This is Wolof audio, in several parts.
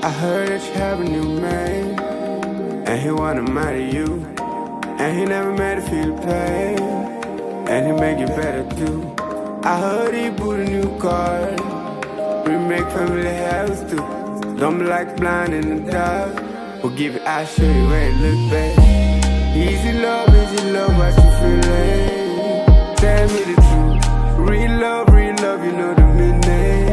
I heard that you have a new man, and he wanna marry you, and he never made her feel pain, and he make it better too. I heard he bought a new car, we make family house too. Don't be like blind in the dark, we'll give it, I'll show you where it look bad. Easy love, what you feeling? Tell me the truth, real love, you know the meaning.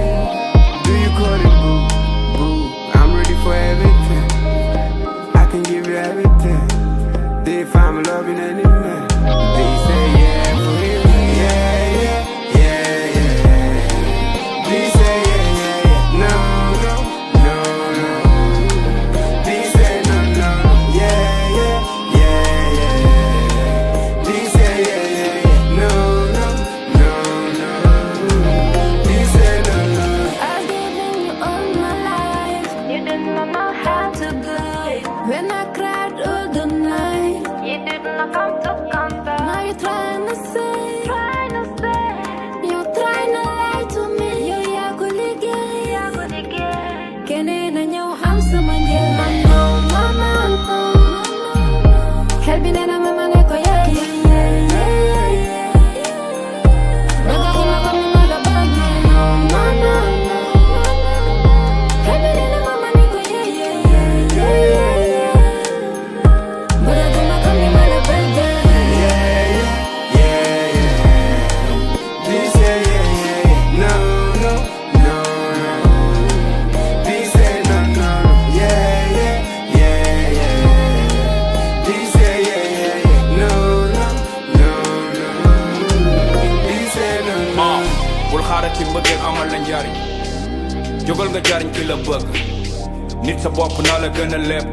Do you call it boo? I'm ready for everything. I can give you everything. They find me loving any man. They say yeah for him. Yeah, yeah, yeah, yeah. Please say yeah, yeah, yeah. No, no, no, no. Please say no, no, no. Yeah, yeah, yeah, yeah. Please say yeah, yeah, yeah. No, no, no, no. Please say no, no. I've given you all my life. You didn't know how to do it. When I cried all the night, you didn't know come to comfort. Now you're trying to say, you're trying to lie to me. You're good again. Can it and you I'm someone you no. Help me then I'm a man echo, yeah, yeah, yeah, yeah, yeah. Look at him, I'm not a bad man, no. Help me then I'm a man echo, yeah, yeah, yeah, yeah, yeah. But I don't know come in a bad man. Yeah, yeah, yeah. Please say yeah, yeah, yeah. No, no, no, no. Please say no, no, no. Yeah, yeah, yeah, yeah. Please say yeah, yeah, yeah. No, no, no, no. Please say no, no. bul xaaral ci mbëggeel amal la njariñ jógal nga jariñ ki la bëgg nit sa bopp naa la gën a lépp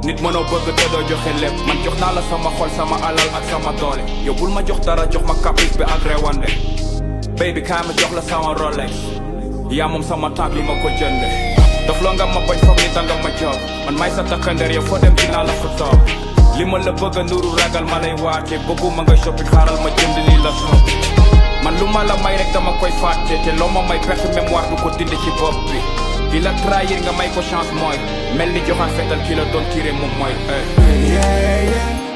nit mënoo bëgg te doo joxe lépp man jox naa la sama xol sama alal ak sama doole yow bul ma jox dara jox ma caprice bi ak rewande baby kaay ma jox la sama Rolex yaa moom sama tànk li ma ko jënde dof loo nga ma bañ foog ni danga ma jox man may sa takkandeer yow foo dem dinaa la fa toog li ma la bëgg a nuru ragal ma lay waate bëgguma nga shopping xaaral ma jënd lii la soog man lu ma la may rek dama koy fàtte te loo ma may perte mémoire du ko dindi ci bopp bi di la trahir nga may ko chance mooy mel ni joxaat fetal ki la doon tiré moom mooy Yeah, yeah.